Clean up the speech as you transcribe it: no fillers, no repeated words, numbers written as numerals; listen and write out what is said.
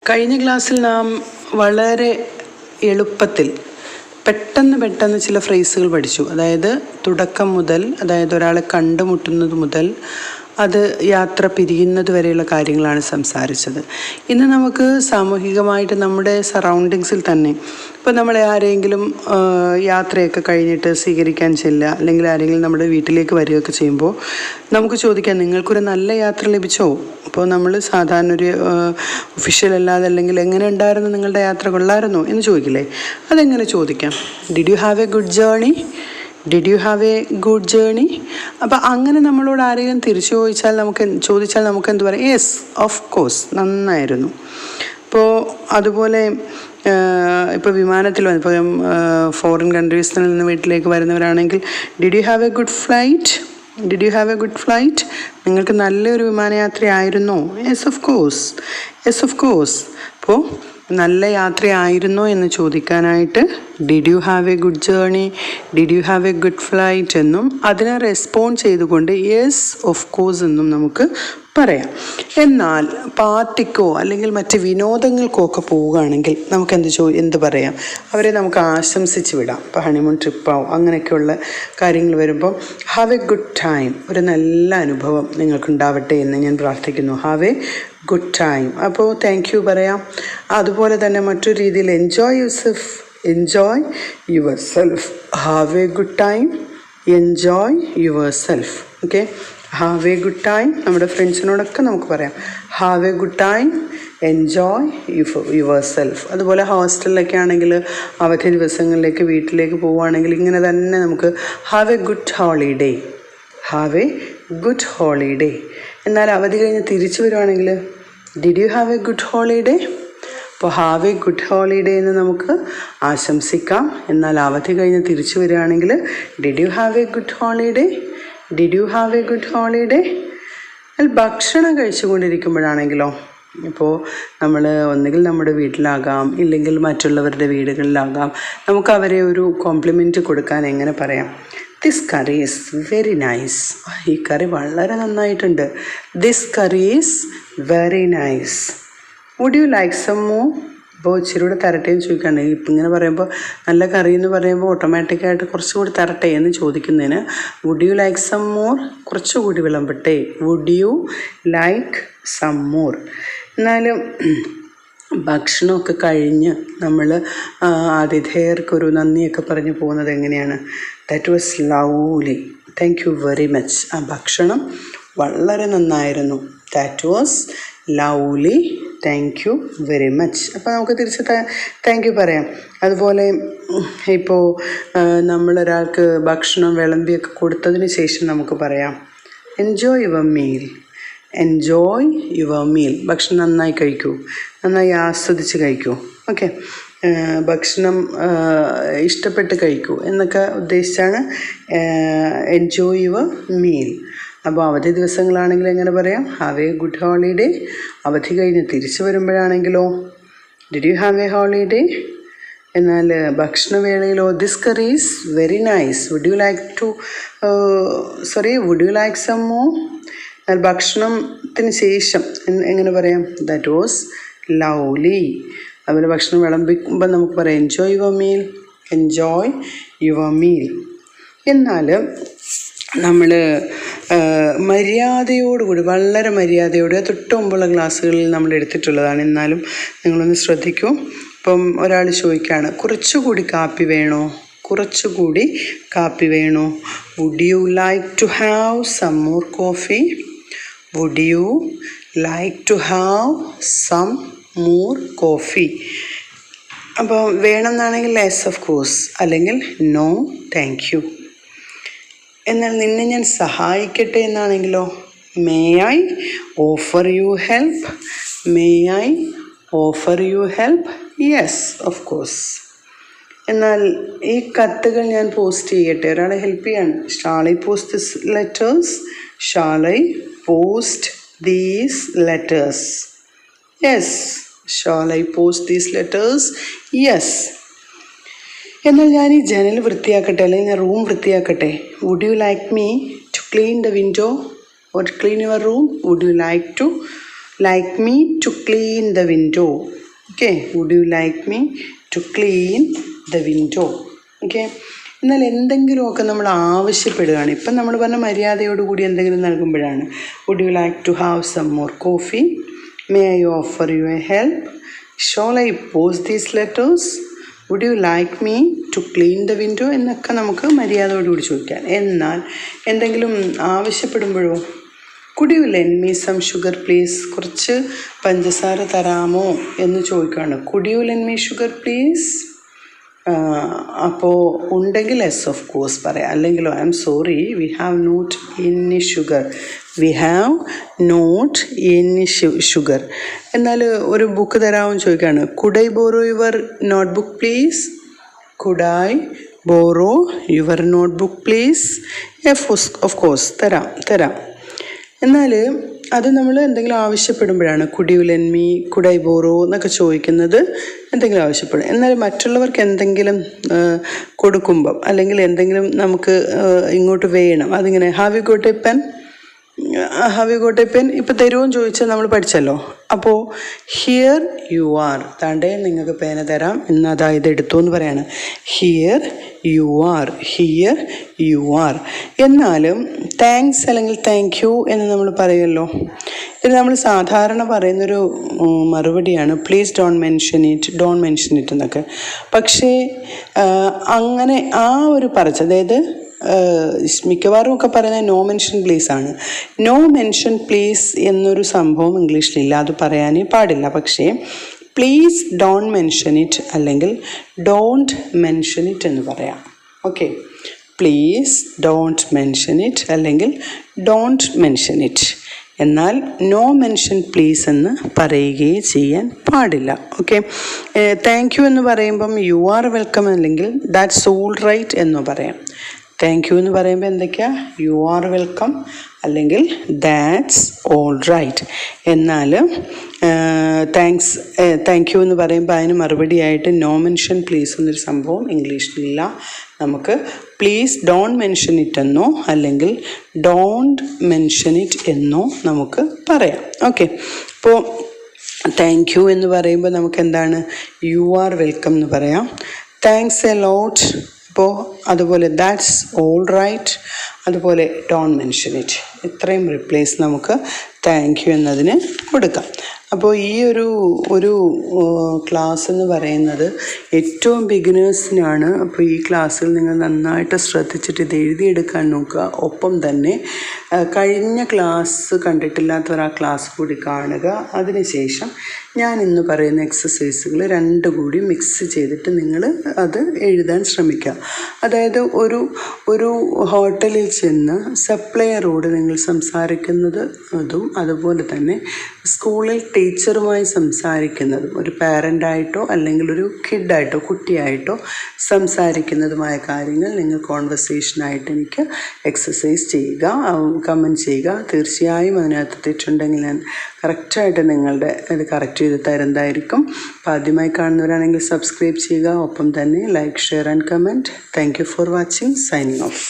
കഴിഞ്ഞ ക്ലാസ്സിൽ നാം വളരെ എളുപ്പത്തിൽ പെട്ടെന്ന് ചില ഫ്രേസുകൾ പഠിച്ചു. അതായത് തുടക്കം മുതൽ, അതായത് ഒരാളെ കണ്ടുമുട്ടുന്നത് മുതൽ അത് യാത്ര പിരിയുന്നത് വരെയുള്ള കാര്യങ്ങളാണ് സംസാരിച്ചത്. ഇന്ന് നമുക്ക് സാമൂഹികമായിട്ട് നമ്മുടെ സറൗണ്ടിങ്സിൽ തന്നെ ഇപ്പോൾ നമ്മളെ ആരെങ്കിലും യാത്രയൊക്കെ കഴിഞ്ഞിട്ട് സ്വീകരിക്കാൻ ചെല്ലുക, അല്ലെങ്കിൽ ആരെങ്കിലും നമ്മുടെ വീട്ടിലേക്ക് വരികയൊക്കെ ചെയ്യുമ്പോൾ നമുക്ക് ചോദിക്കാം, നിങ്ങൾക്കൊരു നല്ല യാത്ര ലഭിച്ചോ? അപ്പോൾ നമ്മൾ സാധാരണ ഒരു ഒഫീഷ്യൽ അല്ലാതെ അല്ലെങ്കിൽ എങ്ങനെ ഉണ്ടായിരുന്നു നിങ്ങളുടെ യാത്ര, കൊള്ളായിരുന്നോ എന്ന് ചോദിക്കില്ലേ? അതെങ്ങനെ ചോദിക്കാം? Did you have a good journey? Did you have a good journey? അപ്പോൾ അങ്ങനെ നമ്മളോട് ആരെങ്കിലും തിരിച്ചു ചോദിച്ചാൽ നമുക്ക് എന്ത് പറയാം? യെസ്, ഓഫ് കോഴ്സ്, നന്നായിരുന്നു. ഇപ്പോൾ അതുപോലെ ഇപ്പോൾ വിമാനത്തിൽ ഇപ്പോൾ ഫോറിൻ കൺട്രീസിൽ നിന്ന് വീട്ടിലേക്ക് വരുന്നവരാണെങ്കിൽ did you have a good flight? Did you have a good flight? നിങ്ങൾക്ക് നല്ലൊരു വിമാനയാത്രയായിരുന്നോ? Yes of course, yes of course. അപ്പോൾ നല്ല യാത്രയായിരുന്നോ എന്ന് ചോദിക്കാനായിട്ട് did you have a good journey, did you have a good flight എന്നും അതിനെ റെസ്പോണ്ട് ചെയ്തുകൊണ്ട് യെസ് ഓഫ് കോഴ്സ് എന്നും നമുക്ക് പറയാം. എന്നാൽ പാർട്ടിക്കോ അല്ലെങ്കിൽ മറ്റ് വിനോദങ്ങൾക്കോ ഒക്കെ പോവുകയാണെങ്കിൽ നമുക്ക് എന്ത് പറയാം? അവരെ നമുക്ക് ആശംസിച്ച് വിടാം. ഇപ്പോൾ ഹണിമൂൺ ട്രിപ്പാവും അങ്ങനെയൊക്കെയുള്ള കാര്യങ്ങൾ വരുമ്പോൾ ഹാവ് എ ഗുഡ് ടൈം, ഒരു നല്ല അനുഭവം നിങ്ങൾക്കുണ്ടാവട്ടെ എന്ന് ഞാൻ പ്രാർത്ഥിക്കുന്നു. Have a good time. അപ്പോൾ താങ്ക് യു പറയാം. അതുപോലെ തന്നെ മറ്റൊരു രീതിയിൽ enjoy your self. Have a good time, enjoy your self. Okay, have a good time. നമ്മുടെ ഫ്രണ്ട്സിനോടൊക്കെ നമുക്ക് പറയാം have a good time, enjoy your self. അതുപോലെ ഹോസ്റ്റലിലൊക്കെ ആണെങ്കിൽ അവധി ദിവസങ്ങളിലേക്ക് വീട്ടിലേക്ക് പോവുകയാണെങ്കിൽ ഇങ്ങനെ തന്നെ നമുക്ക് have a good holiday, have a good holiday. എന്നാൽ അവധി കഴിഞ്ഞ് തിരിച്ചു വരുവാണെങ്കിൽ did you have a good holiday? അപ്പോൾ ഹാവ് എ ഗുഡ് ഹോളിഡേ എന്ന് നമുക്ക് ആശംസിക്കാം. എന്നാൽ അവധി കഴിഞ്ഞ് തിരിച്ചു വരികയാണെങ്കിൽ did you have a good holiday, did you have a good holiday. ഭക്ഷണം കഴിച്ചുകൊണ്ടിരിക്കുമ്പോഴാണെങ്കിലോ, ഇപ്പോൾ നമ്മൾ ഒന്നുകിൽ നമ്മുടെ വീട്ടിലാകാം, ഇല്ലെങ്കിൽ മറ്റുള്ളവരുടെ വീടുകളിലാകാം, നമുക്ക് അവരെ ഒരു കോംപ്ലിമെൻറ്റ് കൊടുക്കാൻ എങ്ങനെ പറയാം? This curry is very nice. ഈ കറി വളരെ നന്നായിട്ടുണ്ട്. This curry is very nice. Would you like some more? ഇപ്പോൾ ഇച്ചിരി കൂടെ തരട്ടെ എന്ന് ചോദിക്കുകയാണ്. ഇപ്പം ഇങ്ങനെ പറയുമ്പോൾ നല്ല കറി എന്ന് പറയുമ്പോൾ ഓട്ടോമാറ്റിക്കായിട്ട് കുറച്ചുകൂടി തരട്ടെ എന്ന് ചോദിക്കുന്നതിന് would you like some more, കുറച്ചുകൂടി വിളമ്പട്ടെ. Would you like some more. എന്നാലും ഭക്ഷണമൊക്കെ കഴിഞ്ഞ് നമ്മൾ ആതിഥേയർക്കൊരു നന്ദിയൊക്കെ പറഞ്ഞു പോകുന്നത് എങ്ങനെയാണ്? That was lovely, thank you very much. ആ ഭക്ഷണം വളരെ നന്നായിരുന്നു. That was lovely, thank you very much. അപ്പോൾ നമുക്ക് തിരിച്ച് താങ്ക് യു പറയാം. അതുപോലെ ഇപ്പോൾ നമ്മളൊരാൾക്ക് ഭക്ഷണം വിളമ്പിയൊക്കെ കൊടുത്തതിന് ശേഷം നമുക്ക് പറയാം enjoy your meal, enjoy your meal. ഭക്ഷണം നന്നായി കഴിക്കൂ, നന്നായി ആസ്വദിച്ച് കഴിക്കൂ. ഓക്കെ, ഭക്ഷണം ഇഷ്ടപ്പെട്ട് കഴിക്കൂ എന്നൊക്കെ ഉദ്ദേശിച്ചാണ് എൻജോയ് യുവർ മീൽ. അപ്പോൾ അവധി ദിവസങ്ങളാണെങ്കിൽ എങ്ങനെ പറയാം? Have a good holiday. അവധി കഴിഞ്ഞ് തിരിച്ചു വരുമ്പോഴാണെങ്കിലോ did you have a holiday. എന്നാൽ ഭക്ഷണവേളയിലോ this curry is very nice. Would you like some more? എന്നാൽ ഭക്ഷണത്തിന് ശേഷം എങ്ങനെ പറയാം? That was lovely. അതുപോലെ ഭക്ഷണം വിളമ്പിക്കുമ്പോൾ നമുക്ക് പറയാം enjoy your meal, enjoy your meal. എന്നാൽ നമ്മൾ മര്യാദയോടുകൂടി, വളരെ മര്യാദയോടെ തൊട്ട് മുമ്പുള്ള ക്ലാസ്സുകളിൽ നമ്മൾ എടുത്തിട്ടുള്ളതാണ്. എന്നാലും നിങ്ങളൊന്ന് ശ്രദ്ധിക്കൂ. ഇപ്പം ഒരാൾ ചോദിക്കുകയാണ് കുറച്ചുകൂടി കാപ്പി വേണോ, കുറച്ചുകൂടി കാപ്പി വേണോ? Would you like to have some more coffee? Would you like to have some more coffee? അപ്പോൾ വേണം എന്നാണെങ്കിൽ യെസ് ഓഫ് കോഴ്സ്, അല്ലെങ്കിൽ നോ താങ്ക് യു. എന്നാൽ നിന്നെ ഞാൻ സഹായിക്കട്ടെ എന്നാണെങ്കിലോ may I offer you help? May I offer you help? Yes of course. എന്നാൽ ഈ കത്തുകൾ ഞാൻ പോസ്റ്റ് ചെയ്യട്ടെ, ഒരാളെ ഹെൽപ്പ് ചെയ്യാണ്. Shall I post this letters? Shall I post these letters? Yes. Shall I post these letters? Yes. എന്നാൽ ഞാൻ ഈ ജനൽ വൃത്തിയാക്കട്ടെ, അല്ലെങ്കിൽ ഞാൻ റൂം വൃത്തിയാക്കട്ടെ. Would you like me to clean the window or clean your room? Would you like to like me to clean the window? Okay, would you like me to clean the window? Okay, എന്നാൽ എന്തെങ്കിലുമൊക്കെ നമ്മൾ ആവശ്യപ്പെടുകയാണ്. ഇപ്പം നമ്മൾ പറഞ്ഞ മര്യാദയോടുകൂടി എന്തെങ്കിലും നൽകുമ്പോഴാണ്. Would you like to have some more coffee? May I offer you a help? Shall I post these letters? Would you like me to clean the window എന്നൊക്കെ നമുക്ക് മര്യാദയോടുകൂടി ചോദിക്കാം. എന്നാൽ എന്തെങ്കിലും ആവശ്യപ്പെടുമ്പോഴോ, could you lend me some sugar please? കുറച്ച് പഞ്ചസാര തരാമോ എന്ന് ചോദിക്കുകയാണ്. Could you lend me sugar please? അപ്പോൾ ഉണ്ടെങ്കിൽ എസ് ഓഫ് കോഴ്സ് പറയാം. അല്ലെങ്കിലോ I am sorry, we have not any sugar. We have not any sugar. എന്നാൽ ഒരു ബുക്ക് തരാമെന്ന് ചോദിക്കുകയാണ്. Could I borrow your notebook please? Could I borrow your notebook please? Of course തരാം. എന്നാൽ അത് നമ്മൾ എന്തെങ്കിലും ആവശ്യപ്പെടുമ്പോഴാണ് could you lend me, could I borrow എന്നൊക്കെ ചോദിക്കുന്നത് എന്തെങ്കിലും ആവശ്യപ്പെടും. എന്നാൽ മറ്റുള്ളവർക്ക് എന്തെങ്കിലും കൊടുക്കുമ്പം അല്ലെങ്കിൽ എന്തെങ്കിലും നമുക്ക് ഇങ്ങോട്ട് വേണം, അതിങ്ങനെ have you got A pen? Have you got A pen ഇപ്പം തരുമെന്ന് ചോദിച്ചാൽ നമ്മൾ പഠിച്ചല്ലോ. അപ്പോൾ ഹിയർ യു ആർ, താണ്ടേ നിങ്ങൾക്ക് പേന തരാം എന്ന്, അതായത് എടുത്തു എന്ന് പറയാണ്. Here you are, here you are. എന്നാലും താങ്ക്സ് അല്ലെങ്കിൽ താങ്ക് യു എന്ന് നമ്മൾ പറയുമല്ലോ. ഇത് നമ്മൾ സാധാരണ പറയുന്നൊരു മറുപടിയാണ് പ്ലീസ് ഡോണ്ട് മെൻഷൻ ഇറ്റ് എന്നൊക്കെ. പക്ഷേ അങ്ങനെ ആ ഒരു അതായത് മിക്കവാറും ഒക്കെ പറയുന്നത് നോ മെൻഷൻ പ്ലീസ് ആണ്. നോ മെൻഷൻ പ്ലീസ് എന്നൊരു സംഭവം ഇംഗ്ലീഷിലില്ല, അത് പറയാനേ പാടില്ല. പക്ഷേ പ്ലീസ് ഡോണ്ട് മെൻഷൻ ഇറ്റ് അല്ലെങ്കിൽ ഡോണ്ട് മെൻഷൻ ഇറ്റ് എന്ന് പറയാം. Okay, please don't mention it അല്ലെങ്കിൽ ഡോണ്ട് മെൻഷൻ ഇറ്റ്. എന്നാൽ നോ മെൻഷൻ പ്ലീസ് എന്ന് പറയുകയും ചെയ്യാൻ പാടില്ല. ഓക്കെ, താങ്ക് യു എന്ന് പറയുമ്പം യു ആർ വെൽക്കം അല്ലെങ്കിൽ ദാറ്റ്സ് ഓൾ റൈറ്റ് എന്ന് പറയാം. താങ്ക് യു എന്ന് പറയുമ്പോൾ എന്തൊക്കെയാണ്? യു ആർ വെൽക്കം അല്ലെങ്കിൽ ദാറ്റ്സ് ഓൾ റൈറ്റ്. എന്നാൽ താങ്ക് യു എന്ന് പറയുമ്പോൾ അതിന് മറുപടിയായിട്ട് നോ മെൻഷൻ പ്ലീസ് എന്നൊരു സംഭവം ഇംഗ്ലീഷിലില്ല. നമുക്ക് പ്ലീസ് ഡോണ്ട് മെൻഷൻ ഇറ്റ് എന്നോ അല്ലെങ്കിൽ ഡോണ്ട് മെൻഷൻ ഇറ്റ് എന്നോ നമുക്ക് പറയാം. ഓക്കെ, അപ്പോൾ താങ്ക് യു എന്ന് പറയുമ്പോൾ നമുക്ക് എന്താണ്? യു ആർ വെൽക്കം എന്ന് പറയാം. താങ്ക്സ് എ ലോട്ട്, അപ്പോൾ അതുപോലെ ദാറ്റ്സ് ഓൾ റൈറ്റ്, അതുപോലെ ഡോണ്ട് മെൻഷൻ ഇറ്റ്. ഇത്രയും റിപ്ലേസ് നമുക്ക് താങ്ക് യു എന്നതിന് കൊടുക്കാം. അപ്പോൾ ഈ ഒരു ക്ലാസ് എന്ന് പറയുന്നത് ഏറ്റവും ബിഗിനേഴ്സിനാണ്. അപ്പോൾ ഈ ക്ലാസ്സിൽ നിങ്ങൾ നന്നായിട്ട് ശ്രദ്ധിച്ചിട്ട് ഇത് എഴുതിയെടുക്കാൻ നോക്കുക. ഒപ്പം തന്നെ കഴിഞ്ഞ ക്ലാസ് കണ്ടിട്ടില്ലാത്തവർ ആ ക്ലാസ് കൂടി കാണുക. അതിനുശേഷം ഞാൻ ഇന്ന് പറയുന്ന എക്സസൈസുകൾ രണ്ടും കൂടി മിക്സ് ചെയ്തിട്ട് നിങ്ങൾ അത് എഴുതാൻ ശ്രമിക്കുക. അതായത് ഒരു ഹോട്ടലിൽ ചെന്ന് സപ്ലയറോട് നിങ്ങൾ സംസാരിക്കുന്നത് അതും, അതുപോലെ തന്നെ സ്കൂളിൽ ടീച്ചറുമായി സംസാരിക്കുന്നതും, ഒരു പാരൻ്റായിട്ടോ അല്ലെങ്കിൽ ഒരു കിഡായിട്ടോ കുട്ടിയായിട്ടോ സംസാരിക്കുന്നതുമായ കാര്യങ്ങൾ നിങ്ങൾ കോൺവെർസേഷനായിട്ട് എനിക്ക് എക്സസൈസ് ചെയ്യുക, കമൻറ്റ് ചെയ്യുക. തീർച്ചയായും അതിനകത്ത് തെറ്റുണ്ടെങ്കിൽ ഞാൻ കറക്റ്റായിട്ട് നിങ്ങളുടെ ഇത് കറക്റ്റ് ചെയ്ത് തരുന്നതായിരിക്കും. അപ്പോൾ ആദ്യമായി കാണുന്നവരാണെങ്കിൽ സബ്സ്ക്രൈബ് ചെയ്യുക. ഒപ്പം തന്നെ like, share and comment. Thank you for watching. Signing off.